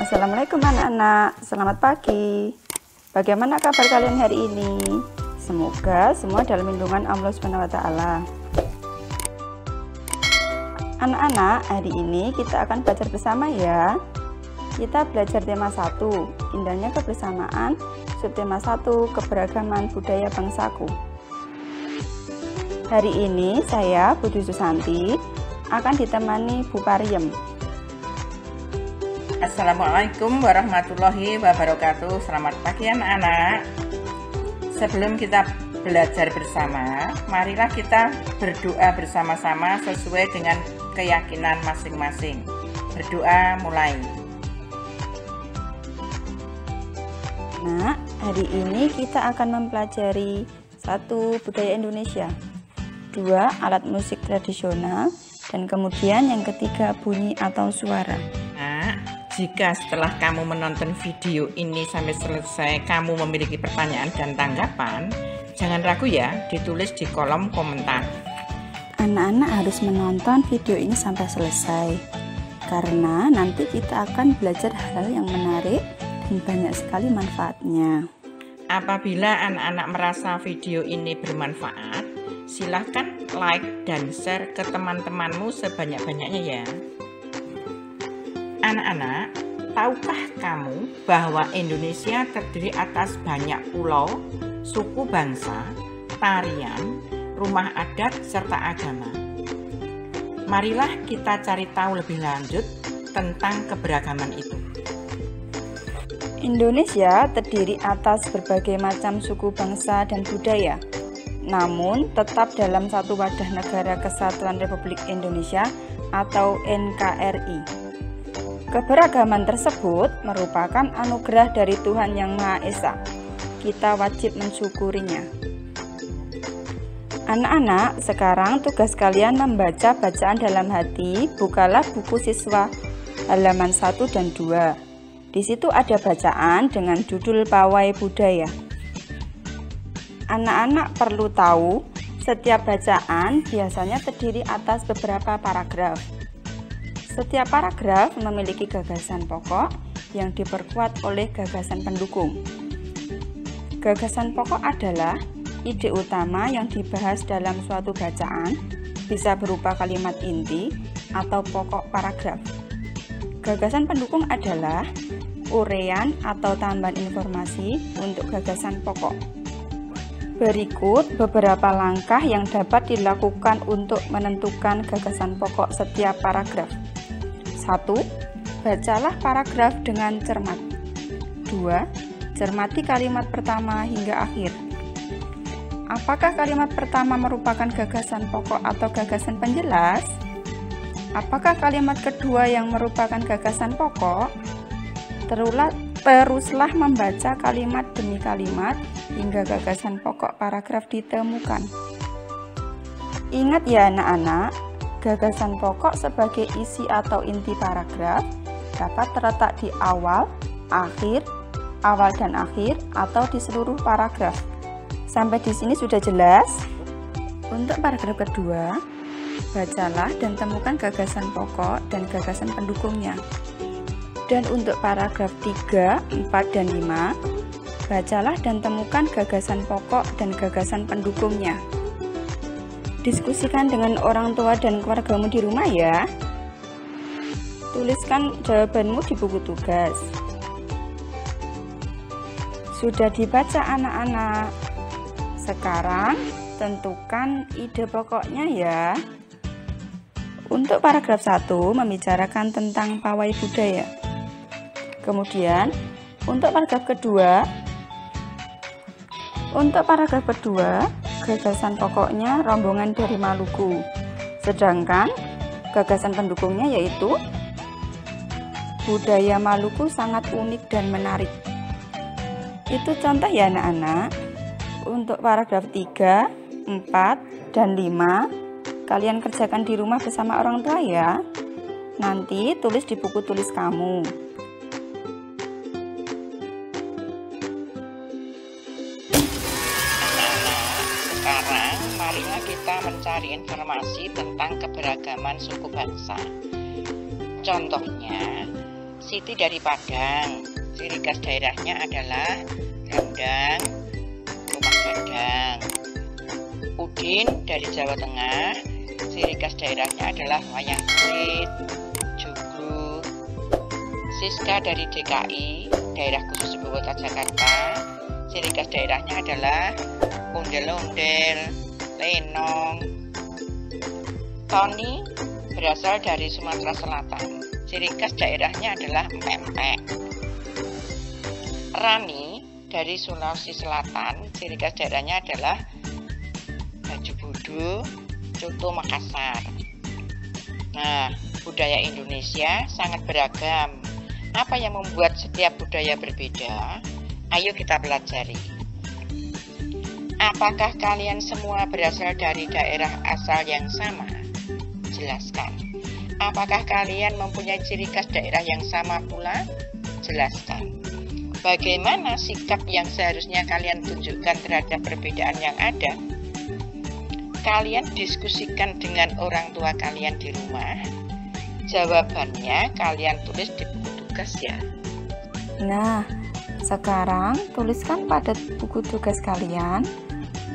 Assalamualaikum anak-anak, selamat pagi. Bagaimana kabar kalian hari ini? Semoga semua dalam lindungan Allah SWT. Anak-anak, hari ini kita akan belajar bersama ya. Kita belajar tema 1, indahnya kebersamaan, subtema 1, keberagaman budaya bangsaku. Hari ini saya, Budi Susanti, akan ditemani Bu Pariem. Assalamualaikum warahmatullahi wabarakatuh. Selamat pagi anak-anak. Sebelum kita belajar bersama, marilah kita berdoa bersama-sama sesuai dengan keyakinan masing-masing. Berdoa mulai. Nah, hari ini kita akan mempelajari 1. Budaya Indonesia, 2. Alat musik tradisional, dan kemudian yang ketiga bunyi atau suara. Jika setelah kamu menonton video ini sampai selesai kamu memiliki pertanyaan dan tanggapan, jangan ragu ya, ditulis di kolom komentar. Anak-anak harus menonton video ini sampai selesai, karena nanti kita akan belajar hal yang menarik dan banyak sekali manfaatnya. Apabila anak-anak merasa video ini bermanfaat, silahkan like dan share ke teman-temanmu sebanyak-banyaknya ya. Anak-anak, tahukah kamu bahwa Indonesia terdiri atas banyak pulau, suku bangsa, tarian, rumah adat, serta agama? Marilah kita cari tahu lebih lanjut tentang keberagaman itu. Indonesia terdiri atas berbagai macam suku bangsa dan budaya, namun tetap dalam satu wadah Negara Kesatuan Republik Indonesia atau NKRI. Keberagaman tersebut merupakan anugerah dari Tuhan Yang Maha Esa. Kita wajib mensyukurinya. Anak-anak, sekarang tugas kalian membaca bacaan dalam hati. Bukalah buku siswa halaman 1 dan 2. Di situ ada bacaan dengan judul Pawai Budaya. Anak-anak perlu tahu, setiap bacaan biasanya terdiri atas beberapa paragraf. Setiap paragraf memiliki gagasan pokok yang diperkuat oleh gagasan pendukung. Gagasan pokok adalah ide utama yang dibahas dalam suatu bacaan, bisa berupa kalimat inti atau pokok paragraf. Gagasan pendukung adalah uraian atau tambahan informasi untuk gagasan pokok. Berikut beberapa langkah yang dapat dilakukan untuk menentukan gagasan pokok setiap paragraf. 1. Bacalah paragraf dengan cermat. 2. Cermati kalimat pertama hingga akhir. Apakah kalimat pertama merupakan gagasan pokok atau gagasan penjelas? Apakah kalimat kedua yang merupakan gagasan pokok? Teruslah membaca kalimat demi kalimat hingga gagasan pokok paragraf ditemukan. Ingat ya anak-anak, gagasan pokok sebagai isi atau inti paragraf dapat terletak di awal, akhir, awal dan akhir, atau di seluruh paragraf. Sampai di sini sudah jelas? Untuk paragraf kedua, bacalah dan temukan gagasan pokok dan gagasan pendukungnya. Dan untuk paragraf 3, 4, dan 5, bacalah dan temukan gagasan pokok dan gagasan pendukungnya. Diskusikan dengan orang tua dan keluargamu di rumah ya. Tuliskan jawabanmu di buku tugas. Sudah dibaca anak-anak? Sekarang tentukan ide pokoknya ya. Untuk paragraf 1 membicarakan tentang pawai budaya. Kemudian untuk paragraf kedua, gagasan pokoknya rombongan dari Maluku, sedangkan gagasan pendukungnya yaitu budaya Maluku sangat unik dan menarik. Itu contoh ya anak-anak. Untuk paragraf 3, 4, dan 5 kalian kerjakan di rumah bersama orang tua ya. Nanti tulis di buku tulis kamu. Sekarang marilah kita mencari informasi tentang keberagaman suku bangsa. Contohnya, Siti dari Padang, ciri khas daerahnya adalah rendang, rumah gadang. Udin dari Jawa Tengah, ciri khas daerahnya adalah wayang kulit, jugruk. Siska dari DKI, daerah khusus Ibu Kota Jakarta, ciri khas daerahnya adalah ondel-ondel, lenong. Tony berasal dari Sumatera Selatan, ciri khas daerahnya adalah empek. Rani dari Sulawesi Selatan, ciri khas daerahnya adalah baju bodo, coto Makassar. Nah, budaya Indonesia sangat beragam. Apa yang membuat setiap budaya berbeda? Ayo kita pelajari. Apakah kalian semua berasal dari daerah asal yang sama? Jelaskan. Apakah kalian mempunyai ciri khas daerah yang sama pula? Jelaskan. Bagaimana sikap yang seharusnya kalian tunjukkan terhadap perbedaan yang ada? Kalian diskusikan dengan orang tua kalian di rumah. Jawabannya kalian tulis di buku tugas ya. Nah, sekarang tuliskan pada buku tugas kalian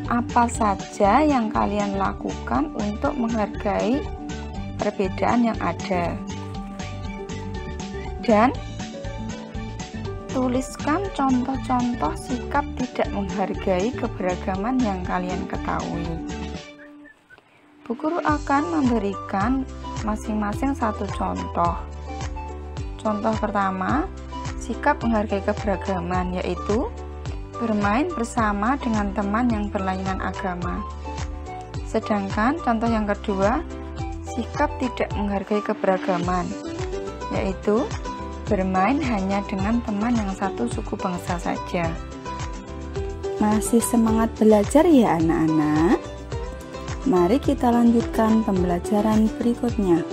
apa saja yang kalian lakukan untuk menghargai perbedaan yang ada. Dan tuliskan contoh-contoh sikap tidak menghargai keberagaman yang kalian ketahui. Bu guru akan memberikan masing-masing satu contoh. Contoh pertama, sikap menghargai keberagaman, yaitu bermain bersama dengan teman yang berlainan agama. Sedangkan contoh yang kedua, sikap tidak menghargai keberagaman, yaitu bermain hanya dengan teman yang satu suku bangsa saja. Masih semangat belajar ya anak-anak? Mari kita lanjutkan pembelajaran berikutnya.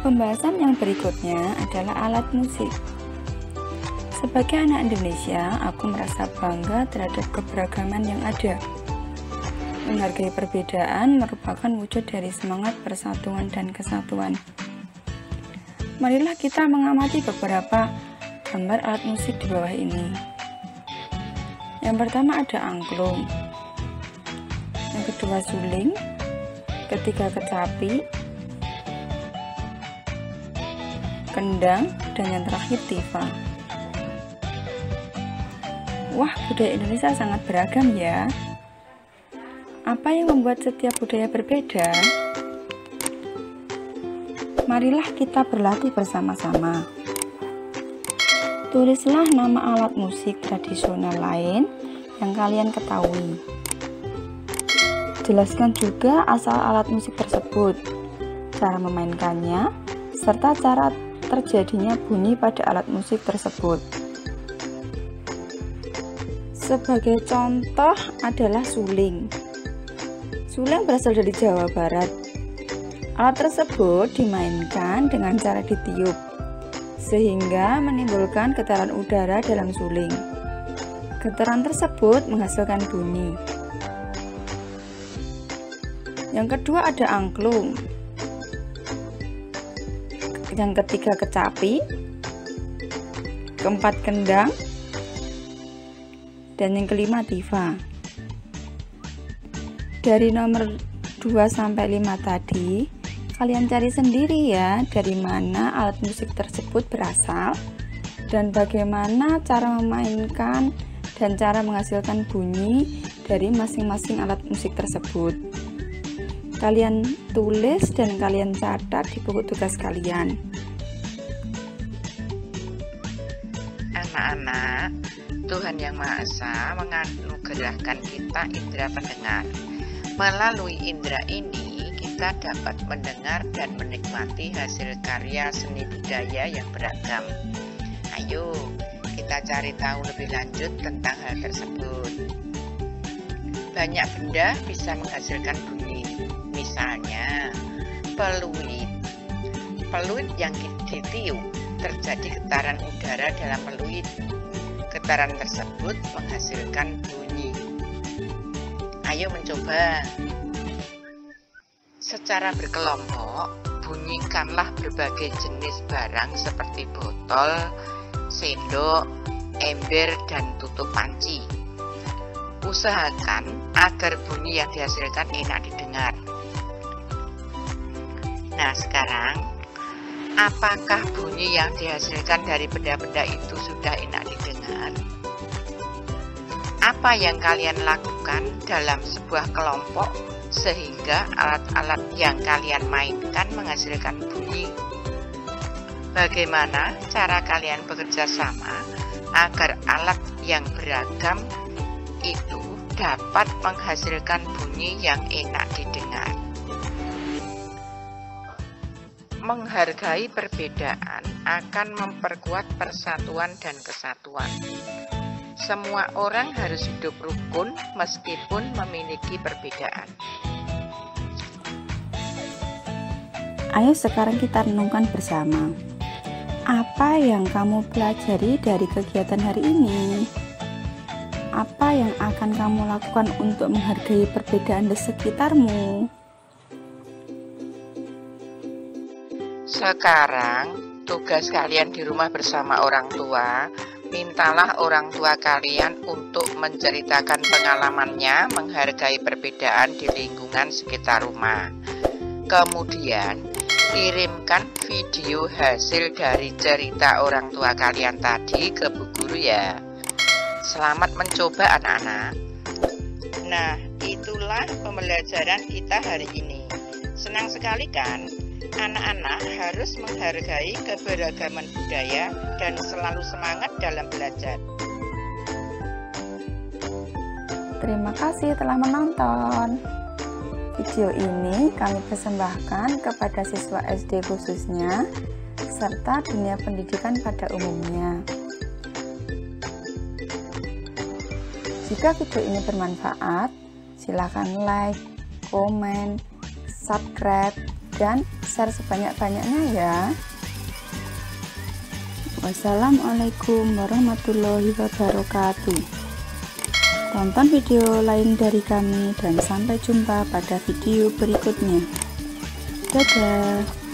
Pembahasan yang berikutnya adalah alat musik. Sebagai anak Indonesia, aku merasa bangga terhadap keberagaman yang ada. Menghargai perbedaan merupakan wujud dari semangat persatuan dan kesatuan. Marilah kita mengamati beberapa gambar alat musik di bawah ini. Yang pertama ada angklung, yang kedua suling, ketiga kecapi, kendang, dan yang terakhir tifa. Wah, budaya Indonesia sangat beragam ya. Apa yang membuat setiap budaya berbeda? Marilah kita berlatih bersama-sama. Tulislah nama alat musik tradisional lain yang kalian ketahui. Jelaskan juga asal alat musik tersebut, cara memainkannya, serta cara terjadinya bunyi pada alat musik tersebut. Sebagai contoh adalah suling. Suling berasal dari Jawa Barat. Alat tersebut dimainkan dengan cara ditiup, sehingga menimbulkan getaran udara dalam suling. Getaran tersebut menghasilkan bunyi. Yang kedua ada angklung. Yang ketiga kecapi. Keempat kendang. Dan yang kelima tifa. Dari nomor 2 sampai 5 tadi, kalian cari sendiri ya dari mana alat musik tersebut berasal dan bagaimana cara memainkan dan cara menghasilkan bunyi dari masing-masing alat musik tersebut. Kalian tulis dan kalian catat di buku tugas kalian. Anak-anak, Tuhan Yang Maha Esa menganugerahkan kita indera pendengar. Melalui indera ini, kita dapat mendengar dan menikmati hasil karya seni budaya yang beragam. Ayo, kita cari tahu lebih lanjut tentang hal tersebut. Banyak benda bisa menghasilkan bunyi. Misalnya, peluit. Peluit yang ditiup, terjadi getaran udara dalam peluit. Getaran tersebut menghasilkan bunyi. Ayo mencoba. Secara berkelompok, bunyikanlah berbagai jenis barang seperti botol, sendok, ember, dan tutup panci. Usahakan agar bunyi yang dihasilkan enak didengar. Nah, sekarang apakah bunyi yang dihasilkan dari benda-benda itu sudah enak didengar? Apa yang kalian lakukan dalam sebuah kelompok sehingga alat-alat yang kalian mainkan menghasilkan bunyi? Bagaimana cara kalian bekerja sama agar alat yang beragam itu dapat menghasilkan bunyi yang enak didengar? Menghargai perbedaan akan memperkuat persatuan dan kesatuan. Semua orang harus hidup rukun meskipun memiliki perbedaan. Ayo sekarang kita renungkan bersama. Apa yang kamu pelajari dari kegiatan hari ini? Apa yang akan kamu lakukan untuk menghargai perbedaan di sekitarmu? Sekarang, tugas kalian di rumah bersama orang tua, mintalah orang tua kalian untuk menceritakan pengalamannya menghargai perbedaan di lingkungan sekitar rumah. Kemudian, kirimkan video hasil dari cerita orang tua kalian tadi ke Bu Guru ya. Selamat mencoba anak-anak. Nah, itulah pembelajaran kita hari ini. Senang sekali kan? Anak-anak harus menghargai keberagaman budaya dan selalu semangat dalam belajar. Terima kasih telah menonton. Video ini kami persembahkan kepada siswa SD khususnya, serta dunia pendidikan pada umumnya. Jika video ini bermanfaat, silakan like, komen, subscribe, dan share sebanyak-banyaknya ya. Wassalamualaikum warahmatullahi wabarakatuh. Tonton video lain dari kami dan sampai jumpa pada video berikutnya. Dadah.